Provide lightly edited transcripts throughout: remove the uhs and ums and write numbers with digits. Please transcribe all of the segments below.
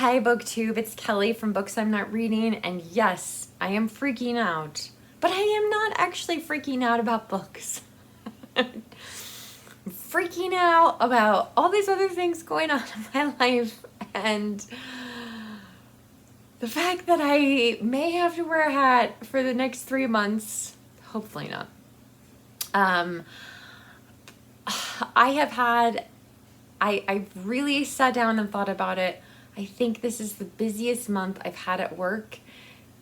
Hi Booktube, it's Kelly from Books I'm Not Reading, and yes, I am freaking out, but I am not actually freaking out about books. I'm freaking out about all these other things going on in my life, and the fact that I may have to wear a hat for the next 3 months. Hopefully not. I've really sat down and thought about it. I think this is the busiest month I've had at work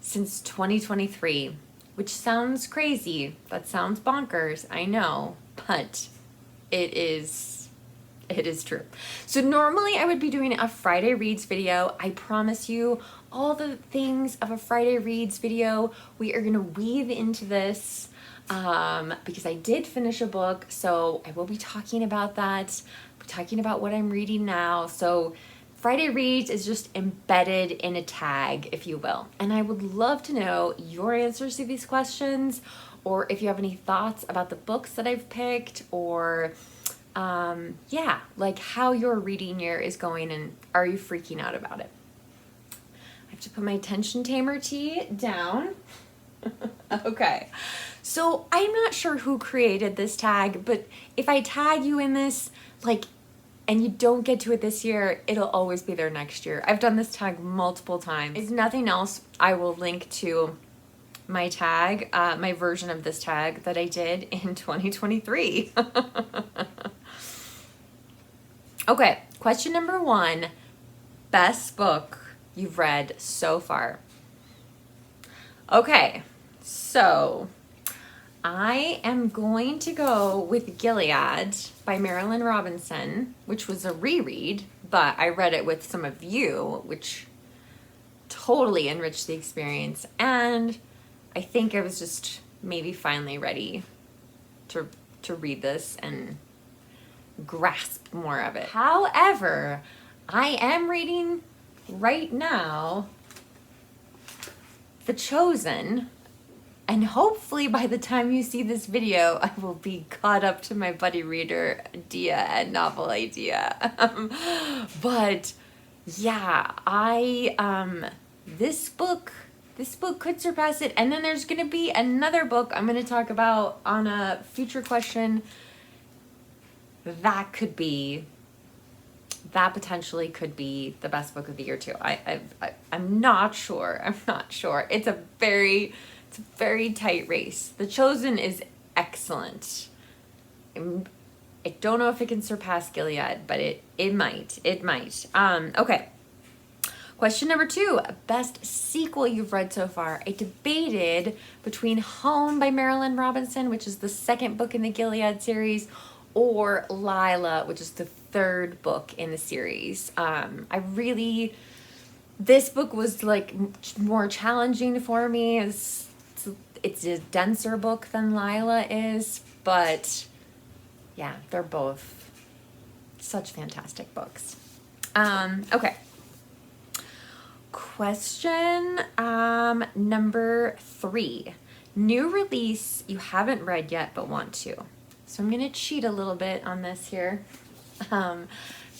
since 2023, which sounds crazy. That sounds bonkers, I know, but it is true. So normally I would be doing a Friday Reads video. I promise you all the things of a Friday Reads video we are gonna weave into this because I did finish a book, so I will be talking about that. I'll be talking about what I'm reading now. So Friday Reads is just embedded in a tag, if you will. And I would love to know your answers to these questions, or if you have any thoughts about the books that I've picked, or yeah, like how your reading year is going and are you freaking out about it? I have to put my tension tamer tea down. Okay, so I'm not sure who created this tag, but if I tag you in this, like, and you don't get to it this year, it'll always be there next year. I've done this tag multiple times. If nothing else, I will link to my tag, my version of this tag that I did in 2023. Okay, question number 1, best book you've read so far. Okay, so I am going to go with Gilead by Marilyn Robinson, which was a reread, but I read it with some of you, which totally enriched the experience. And I think I was just maybe finally ready to read this and grasp more of it. However, I am reading right now The Chosen, and hopefully by the time you see this video, I will be caught up to my buddy reader Dia and novel idea. But yeah, this book could surpass it. And then there's gonna be another book I'm gonna talk about on a future question that potentially could be the best book of the year too. I'm not sure. It's a very tight race. The Chosen is excellent. I don't know if it can surpass Gilead, but it might. Okay. Question number 2, best sequel you've read so far. I debated between Home by Marilyn Robinson, which is the second book in the Gilead series, or Lila, which is the third book in the series. This book was like more challenging for me. It's a denser book than Lila is, but yeah, they're both such fantastic books. Okay. Question number 3. New release you haven't read yet but want to. So I'm going to cheat a little bit on this here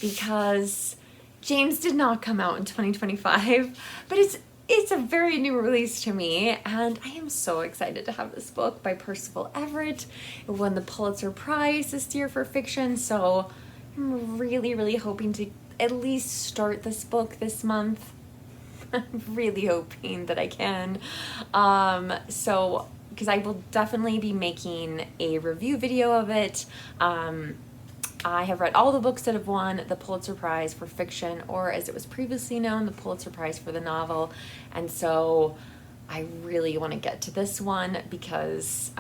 because James did not come out in 2025, but it's a very new release to me, and I am so excited to have this book by Percival Everett. It won the Pulitzer Prize this year for fiction, so I'm really hoping to at least start this book this month. I'm really hoping that I can. Because I will definitely be making a review video of it. I have read all the books that have won the Pulitzer Prize for fiction, or as it was previously known, the Pulitzer Prize for the novel. And so I really want to get to this one because,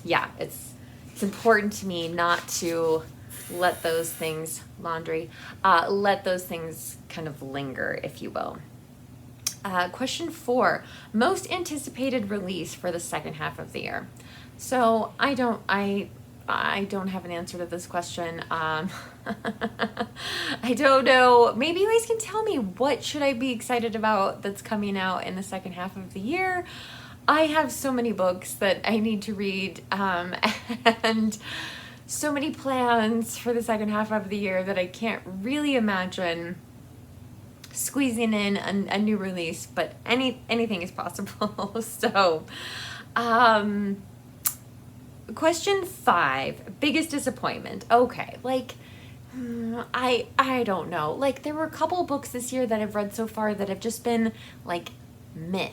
yeah, it's important to me not to let those things, let those things kind of linger, if you will. Question 4, most anticipated release for the second half of the year. So I don't have an answer to this question. I don't know. Maybe you guys can tell me, what should I be excited about that's coming out in the second half of the year? I have so many books that I need to read, and so many plans for the second half of the year that I can't really imagine squeezing in a new release, but anything is possible. So, question 5, biggest disappointment. Okay, like, I don't know. Like, there were a couple books this year that I've read so far that have just been like meh.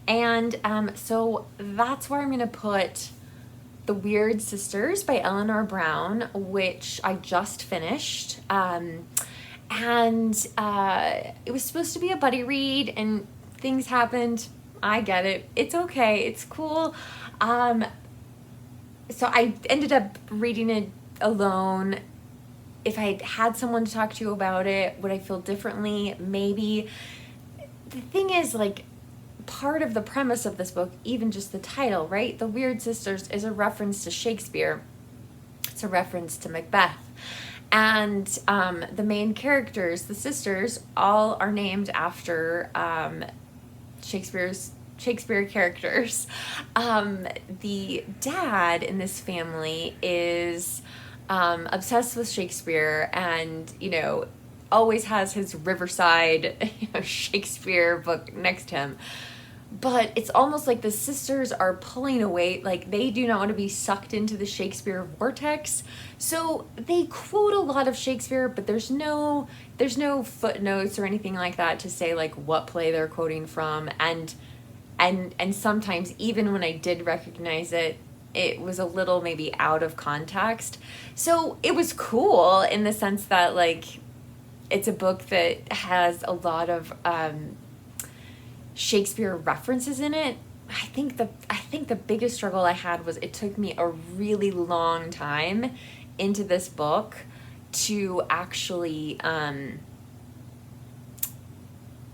And so that's where I'm gonna put The Weird Sisters by Eleanor Brown, which I just finished. And it was supposed to be a buddy read, and things happened. I get it. It's okay. It's cool. So I ended up reading it alone. If I had someone to talk to about it, would I feel differently? Maybe. The thing is, like, part of the premise of this book, even just the title, right? The Weird Sisters is a reference to Shakespeare. It's a reference to Macbeth. And the main characters, the sisters, all are named after Shakespeare characters. The dad in this family is obsessed with Shakespeare, and, you know, always has his Riverside Shakespeare book next to him. But it's almost like the sisters are pulling away, like they do not want to be sucked into the Shakespeare vortex. So they quote a lot of Shakespeare, but there's no footnotes or anything like that to say like what play they're quoting from. And sometimes even when I did recognize it, it was a little maybe out of context. So it was cool in the sense that, like, it's a book that has a lot of Shakespeare references in it. I think the biggest struggle I had was it took me a really long time into this book to actually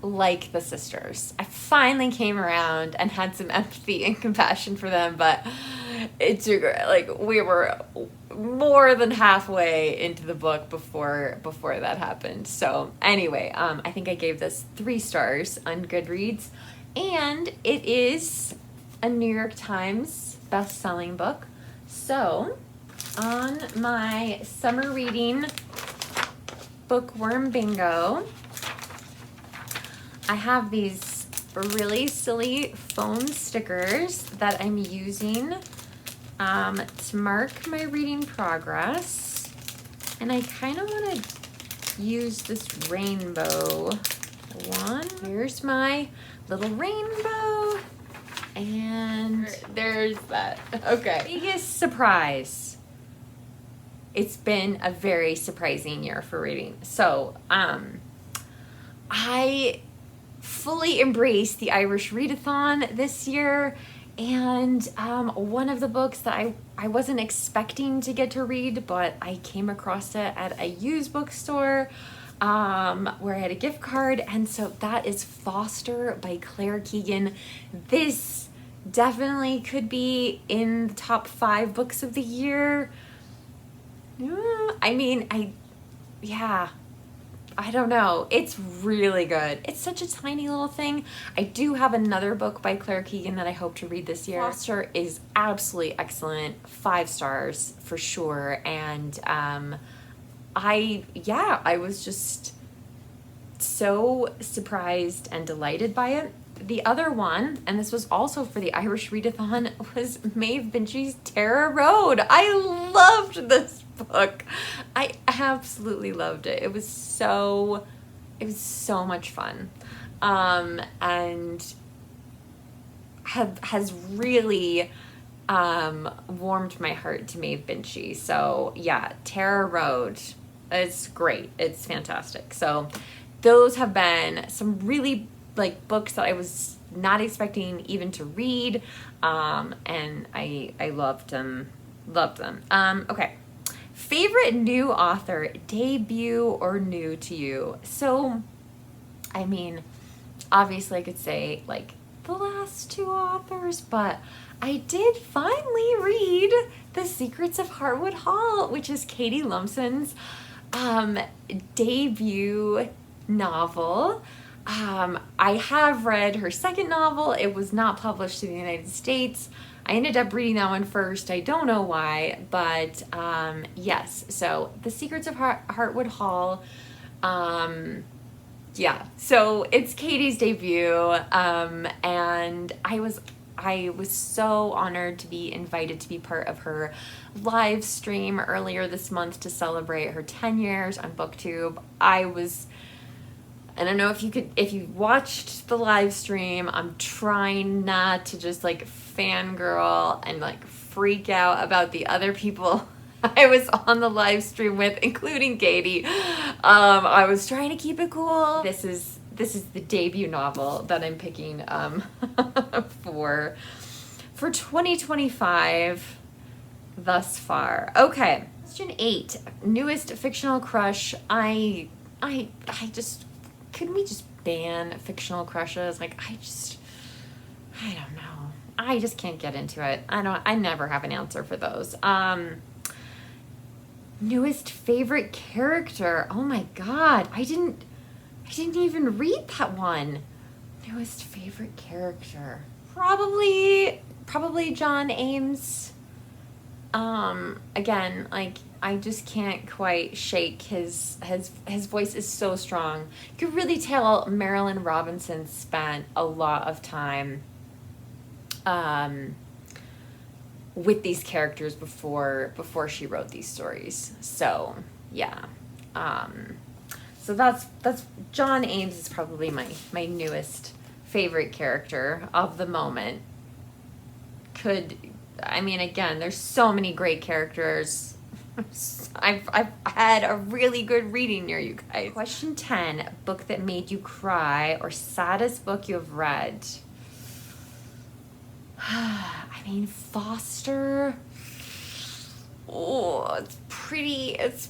like the sisters. I finally came around and had some empathy and compassion for them, but it took, like, we were more than halfway into the book before that happened. So anyway, I think I gave this 3 stars on Goodreads, and it is a New York Times best-selling book. So on my summer reading bookworm bingo, I have these really silly foam stickers that I'm using to mark my reading progress. And I kind of want to use this rainbow one. Here's my little rainbow. And there's that. Okay. Biggest surprise. It's been a very surprising year for reading. So, I fully embraced the Irish Readathon this year, and one of the books that I wasn't expecting to get to read, but I came across it at a used bookstore where I had a gift card, and so that is Foster by Claire Keegan. This definitely could be in the top 5 books of the year. I don't know. It's really good. It's such a tiny little thing. I do have another book by Claire Keegan that I hope to read this year. Foster is absolutely excellent. 5 stars for sure. And I was just so surprised and delighted by it. The other one, and this was also for the Irish Readathon, was Maeve Binchy's Tara Road. I loved this book. I absolutely loved it. It was so much fun, and has really warmed my heart to Maeve Binchy. So yeah, Tara Road, it's great. It's fantastic. So those have been some really, like, books that I was not expecting even to read, and I loved them. Okay. Favorite new author, debut or new to you? So, I mean, obviously I could say, like, the last 2 authors, but I did finally read The Secrets of Heartwood Hall, which is Katie Lumpson's debut novel. I have read her second novel. It was not published in the United States. I ended up reading that one first. I don't know why, but yes. So The Secrets of Heartwood Hall Yeah, so it's Katie's debut, and I was so honored to be invited to be part of her live stream earlier this month to celebrate her 10 years on Booktube. I don't know if you watched the live stream. I'm trying not to just like fangirl and like freak out about the other people I was on the live stream with, including Katie. I was trying to keep it cool. This is the debut novel that I'm picking for 2025 thus far. Okay, question 8. Newest fictional crush. I just, couldn't we just ban fictional crushes? Like I don't know. I just can't get into it. I never have an answer for those. Newest favorite character. Oh my god. I didn't even read that one. Newest favorite character. Probably John Ames. Again, like I just can't quite shake his voice is so strong. You could really tell Marilyn Robinson spent a lot of time with these characters before she wrote these stories. So yeah, so that's John Ames is probably my newest favorite character of the moment. Again, there's so many great characters. I've had a really good reading near you guys. Question 10, book that made you cry or saddest book you have read. Foster. Oh, it's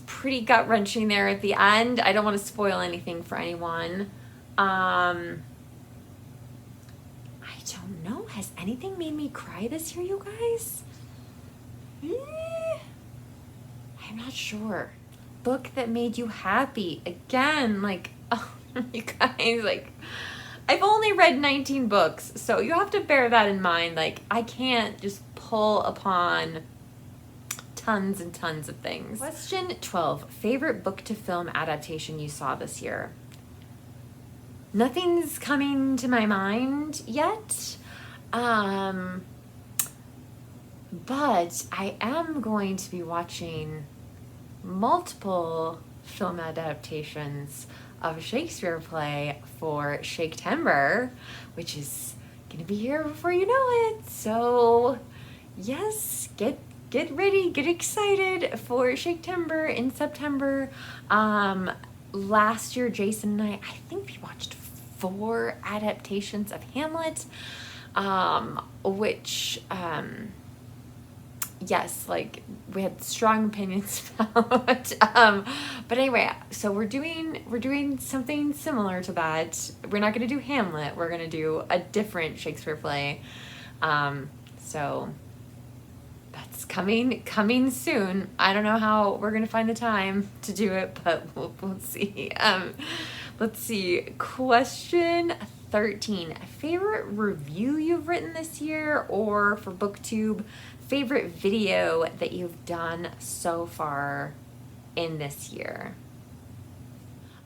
pretty gut-wrenching there at the end. I don't want to spoil anything for anyone. I don't know. Has anything made me cry this year, you guys? I'm not sure. Book that made you happy. Again, like, oh, you guys, like, I've only read 19 books, so you have to bear that in mind. Like, I can't just pull upon tons and tons of things. Question 12. Favorite book to film adaptation you saw this year? Nothing's coming to my mind yet. But I am going to be watching multiple film adaptations of a Shakespeare play for Shaktember, which is gonna be here before you know it. So yes, get ready, get excited for Shaktember in September. Last year, Jason and I think we watched 4 adaptations of Hamlet, which yes, like we had strong opinions about. But anyway, so we're doing something similar to that. We're not going to do Hamlet. We're going to do a different Shakespeare play. So that's coming soon. I don't know how we're going to find the time to do it, but we'll see. Let's see. Question 13. Favorite review you've written this year, or for Booktube, favorite video that you've done so far in this year?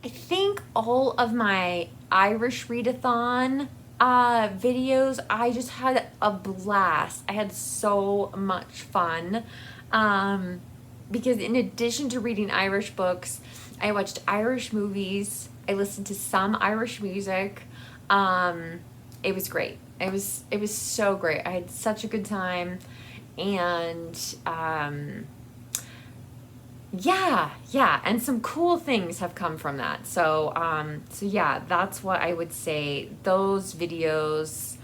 I think all of my Irish readathon videos, I just had a blast. I had so much fun because in addition to reading Irish books, I watched Irish movies. I listened to some Irish music. It was great. It was so great. I had such a good time. And yeah, and some cool things have come from that. So yeah, that's what I would say. Those videos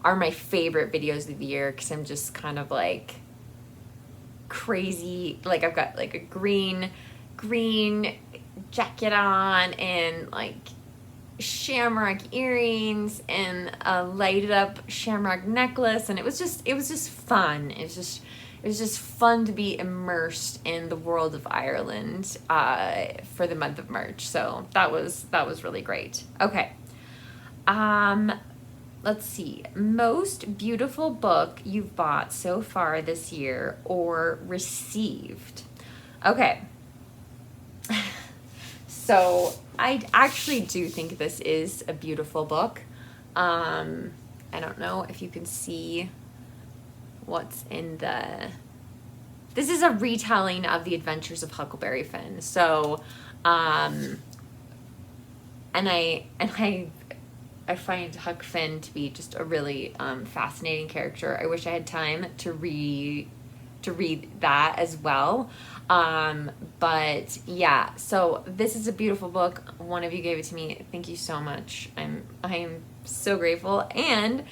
are my favorite videos of the year because I'm just kind of like crazy. Like I've got like a green jacket on and like shamrock earrings and a lighted up shamrock necklace, and it was just fun. It was just fun to be immersed in the world of Ireland for the month of March. So that was really great. Okay. Let's see. Most beautiful book you've bought so far this year or received. Okay. So I actually do think this is a beautiful book. I don't know if you can see what's in the... This is a retelling of the adventures of Huckleberry Finn. So, and I find Huck Finn to be just a really fascinating character. I wish I had time to read that as well. But yeah, so this is a beautiful book. One of you gave it to me. Thank you so much. I'm so grateful. And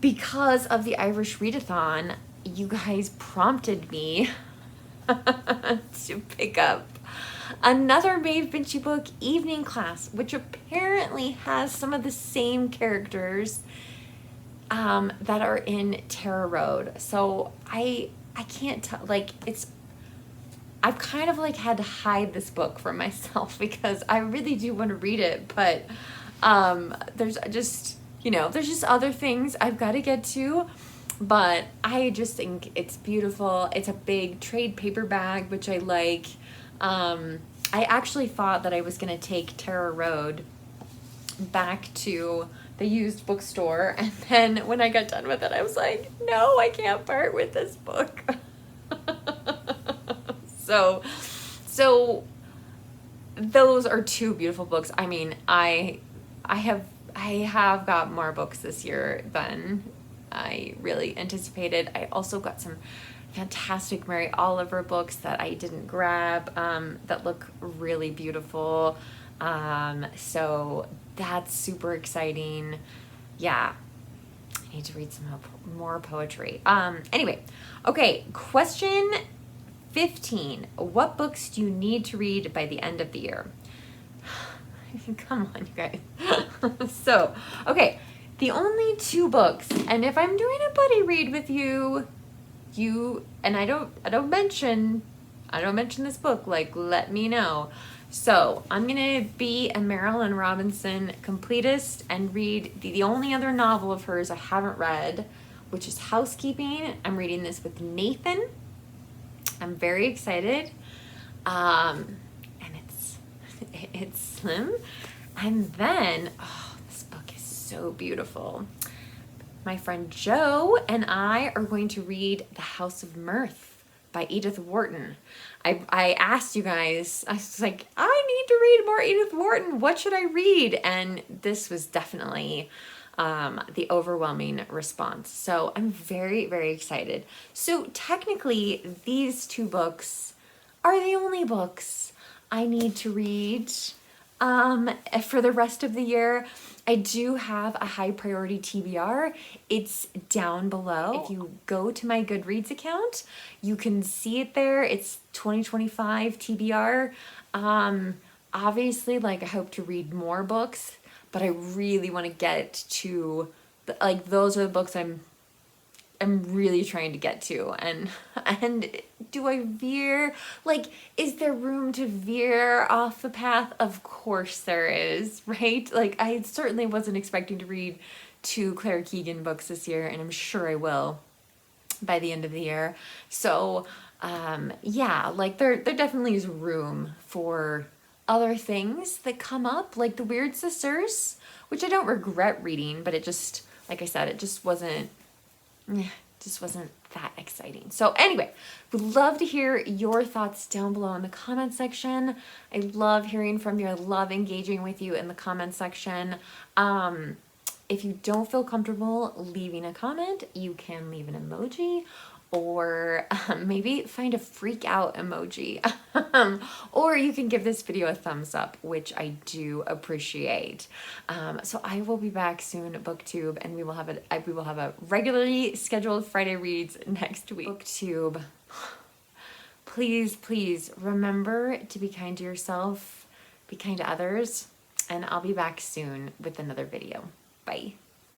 because of the Irish Readathon, you guys prompted me to pick up another Maeve Binchy book, Evening Class, which apparently has some of the same characters that are in Tara Road. So I can't tell, like, I've kind of like had to hide this book from myself because I really do want to read it, but there's just, there's just other things I've got to get to. But I just think it's beautiful. It's a big trade paperback, which I like. I actually thought that I was going to take Tara Road back to the used bookstore, and then when I got done with it, I was like, no, I can't part with this book. So those are two beautiful books. I mean, I have got more books this year than I really anticipated. I also got some fantastic Mary Oliver books that I didn't grab that look really beautiful. So that's super exciting. Yeah, I need to read some more poetry. Anyway, okay, question 15. What books do you need to read by the end of the year? Come on, you guys. So, okay, the only two books, and if I'm doing a buddy read with you, and I don't mention this book, like, let me know. So I'm gonna be a Marilyn Robinson completist and read the only other novel of hers I haven't read, which is Housekeeping. I'm reading this with Nathan. I'm very excited. And it's slim. And then, oh, this book is so beautiful. My friend Joe and I are going to read The House of Mirth by Edith Wharton. I asked you guys, I was like, I need to read more Edith Wharton. What should I read? And this was definitely the overwhelming response. So I'm very, very excited. So technically, these two books are the only books I need to read for the rest of the year. I do have a high priority TBR. It's down below. If you go to my Goodreads account, you can see it there. It's 2025 TBR. Obviously, like, I hope to read more books, but I really want to get to those are the books I'm really trying to get to. And do I veer? Like, is there room to veer off the path? Of course there is, right? Like, I certainly wasn't expecting to read 2 Claire Keegan books this year, and I'm sure I will by the end of the year. So, yeah, like, there definitely is room for other things that come up, like The Weird Sisters, which I don't regret reading, but it just, like I said, it just wasn't that exciting. So anyway, would love to hear your thoughts down below in the comment section. I love hearing from you. I love engaging with you in the comment section. If you don't feel comfortable leaving a comment, you can leave an emoji, or maybe find a freak out emoji. Or you can give this video a thumbs up, which I do appreciate. So I will be back soon at Booktube, and we will have a regularly scheduled Friday reads next week. Booktube, please remember to be kind to yourself, be kind to others, and I'll be back soon with another video. Bye.